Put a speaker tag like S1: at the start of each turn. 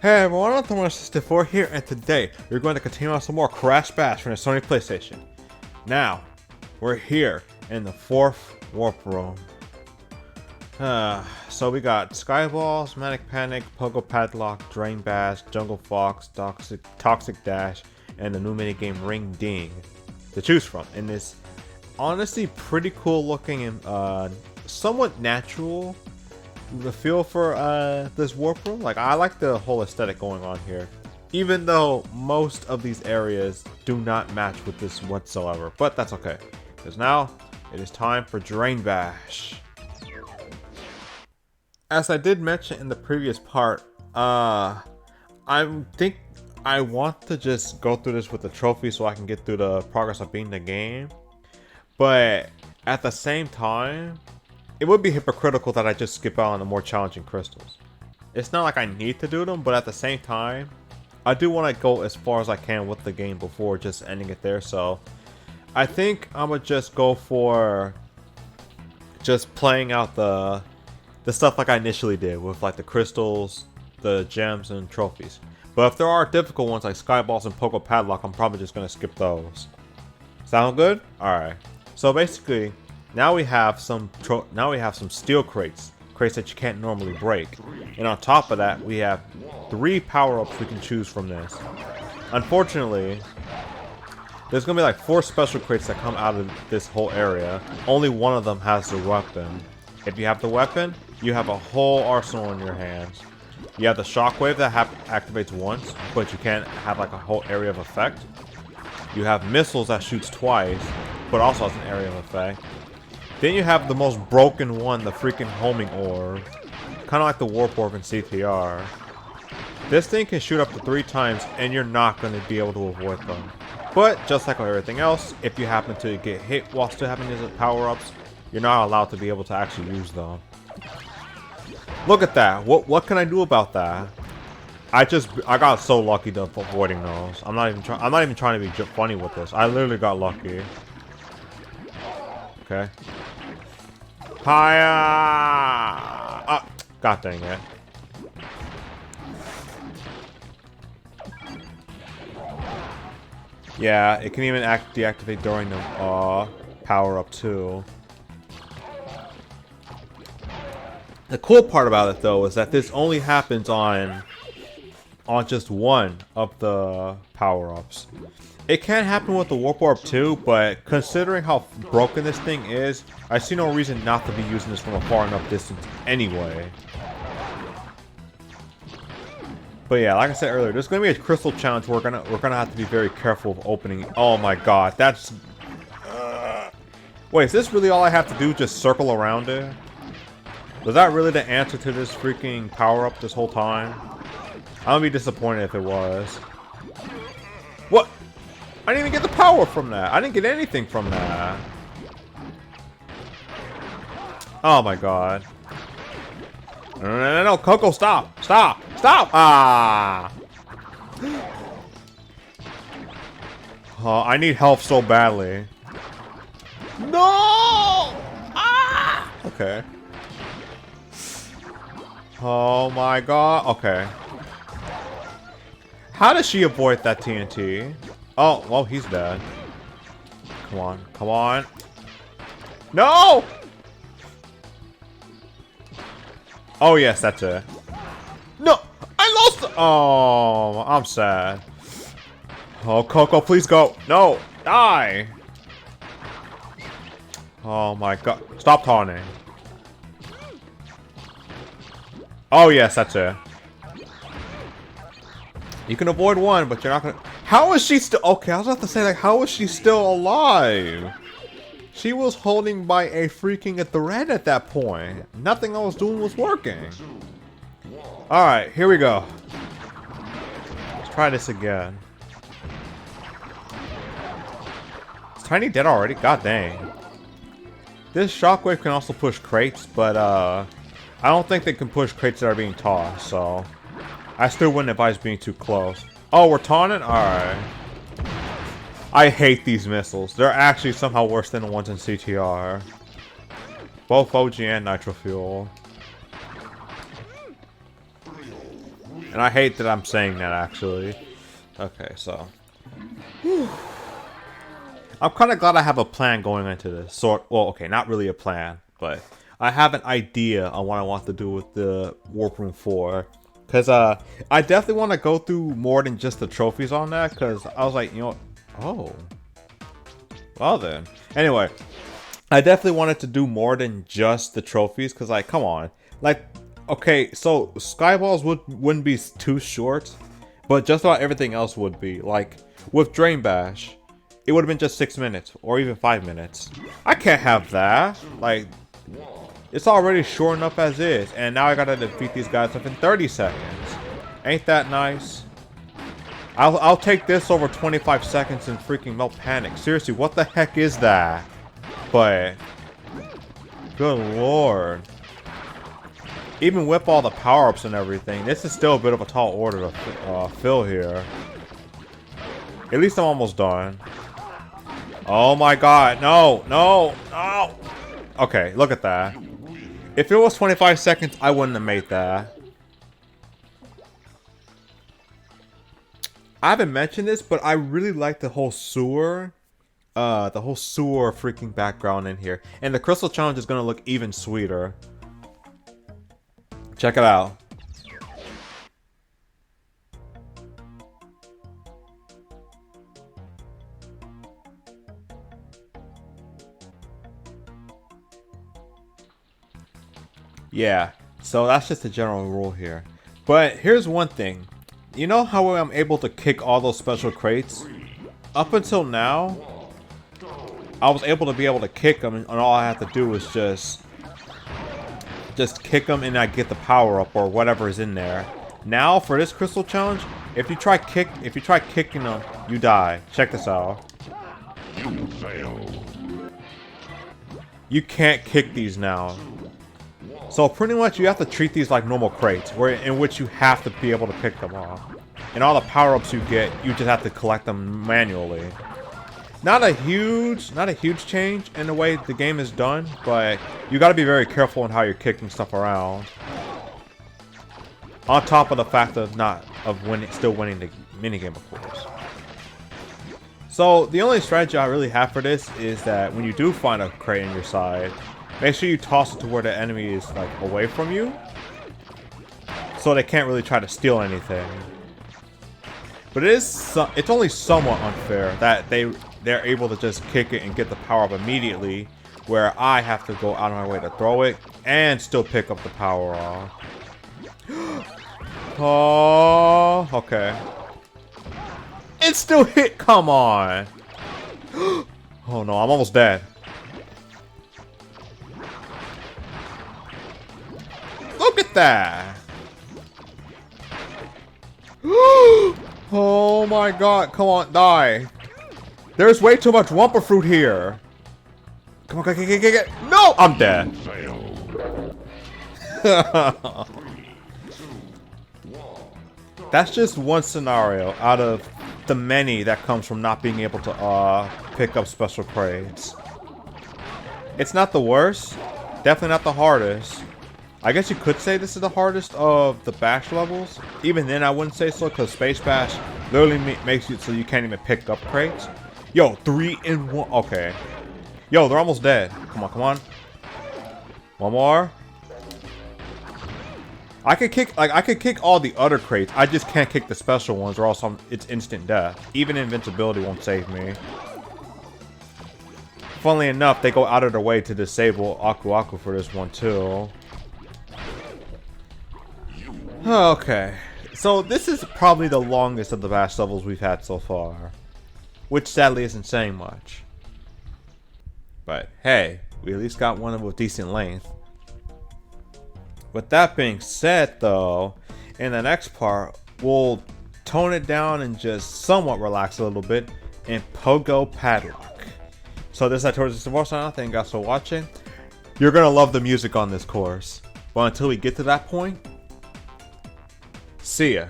S1: Hey everyone, Anthon-patapon here, and today we're going to continue on some more Crash Bash from the Sony PlayStation. Now, we're here in the 4th Warp Room. So we got Skyballs, Manic Panic, Pogo Padlock, Drain Bash, Jungle Fox, Toxic Dash, and the new minigame Ring Ding to choose from in this honestly pretty cool looking and somewhat natural the feel for this warp room. Like, I like the whole aesthetic going on here, even though most of these areas do not match with this whatsoever, but that's okay, because now it is time for Drain Bash. As I did mention in the previous part, I think I want to just go through this with the trophy so I can get through the progress of beating the game, but at the same time it would be hypocritical that I just skip out on the more challenging crystals. It's not like I need to do them, but at the same time, I do want to go as far as I can with the game before just ending it there. So I think I'm gonna just go for just playing out the stuff like I initially did with like the crystals, the gems, and trophies. But if there are difficult ones like Skyballs and Pogo Padlock, I'm probably just gonna skip those. Sound good? Alright. So basically, now we have some steel crates that you can't normally break, and on top of that we have 3 power-ups we can choose from this. Unfortunately, there's gonna be like 4 special crates that come out of this whole area. Only one of them has the weapon. If you have the weapon, you have a whole arsenal in your hands. You have the shockwave that activates once, but you can't have like a whole area of effect. You have missiles that shoots twice, but also has an area of effect. Then you have the most broken one, the freaking homing orb. Kind of like the warp orb in CTR. This thing can shoot up to 3 times and you're not going to be able to avoid them. But just like everything else, if you happen to get hit while still having these power-ups, you're not allowed to be able to actually use them. Look at that. What can I do about that? I got so lucky to avoiding those. I'm not even trying to be funny with this. I literally got lucky. Okay. Hiya! God dang it. Yeah, it can even deactivate during the power up too. The cool part about it though is that this only happens on just one of the power-ups. It can happen with the Warp Orb too, but considering how broken this thing is, I see no reason not to be using this from a far enough distance anyway. But yeah, like I said earlier, there's gonna be a crystal challenge where we're gonna have to be very careful of opening. Oh my god, that's wait, is this really all I have to do? Just circle around it? Was that really the answer to this freaking power-up this whole time? I would be disappointed if it was. What? I didn't even get the power from that. I didn't get anything from that. Oh my god. No, Coco, stop! Stop! Stop! Ah! Oh, I need help so badly. No! Ah! Okay. Oh my god. Okay. How does she avoid that TNT? Oh, well, he's dead. Come on. Come on. No! Oh, yes, that's it. No! I lost the— oh, I'm sad. Oh, Coco, please go. No! Die! Oh, my god. Stop taunting. Oh, yes, that's it. You can avoid one, but you're not gonna— how is she still— okay, I was about to say, like, how is she still alive? She was holding by a freaking thread at that point. Nothing I was doing was working. Alright, here we go. Let's try this again. Is Tiny dead already? God dang. This shockwave can also push crates, but I don't think they can push crates that are being tossed, so I still wouldn't advise being too close. Oh, we're taunting? Alright. I hate these missiles. They're actually somehow worse than the ones in CTR. Both OG and Nitro Fuel. And And I hate that I'm saying that, actually. Okay, so. I'm kind of glad I have a plan going into this. Well, okay, not really a plan, but I have an idea on what I want to do with the Warp Room 4. Because I definitely want to go through more than just the trophies on that. Because I was like, you know, oh. Well then. Anyway, I definitely wanted to do more than just the trophies. Because, like, come on. Like, okay, so Skyballs wouldn't be too short. But just about everything else would be. Like, with Drain Bash, it would have been just 6 minutes. Or even 5 minutes. I can't have that. Like, it's already short enough as is. And now I gotta defeat these guys within 30 seconds. Ain't that nice? I'll take this over 25 seconds and freaking melt panic. Seriously, what the heck is that? But, good lord. Even with all the power-ups and everything, this is still a bit of a tall order to fill here. At least I'm almost done. Oh my god, no, no, no! Okay, look at that. If it was 25 seconds, I wouldn't have made that. I haven't mentioned this, but I really like the whole sewer. The whole sewer freaking background in here. And the crystal challenge is gonna look even sweeter. Check it out. Yeah, so that's just a general rule here. But here's one thing. You know how I'm able to kick all those special crates? Up until now, I was able to kick them, and all I have to do is just kick them and I get the power up or whatever is in there. Now for this crystal challenge, if you try kicking them, you die. Check this out. You fail. You can't kick these now. So pretty much you have to treat these like normal crates, in which you have to be able to pick them off. And all the power-ups you get, you just have to collect them manually. Not a huge change in the way the game is done, but you gotta be very careful in how you're kicking stuff around. On top of the fact of still winning the minigame, of course. So the only strategy I really have for this is that when you do find a crate on your side, make sure you toss it to where the enemy is like away from you, so they can't really try to steal anything. But it's only somewhat unfair that they're able to just kick it and get the power up immediately, where I have to go out of my way to throw it and still pick up the power off. Oh, okay. It still hit. Come on. Oh no, I'm almost dead. Look at that! Oh my god, come on, die. There's way too much Wumpa fruit here. Come on, get. No! I'm dead. That's just one scenario out of the many that comes from not being able to pick up special crates. It's not the worst, definitely not the hardest. I guess you could say this is the hardest of the Bash levels. Even then, I wouldn't say so, because Space Bash literally makes it so you can't even pick up crates. Yo, 3 in 1. Okay. Yo, they're almost dead. Come on, come on. One more. I could kick all the other crates. I just can't kick the special ones, or else it's instant death. Even invincibility won't save me. Funnily enough, they go out of their way to disable Aku Aku for this one too. Okay, so this is probably the longest of the Bash levels we've had so far, which sadly isn't saying much. But hey, we at least got one of a decent length. With that being said though, in the next part, we'll tone it down and just somewhat relax a little bit in Pogo Padlock. So this is Towards the Voice. Thank you guys for watching. You're gonna love the music on this course. But until we get to that point, see ya.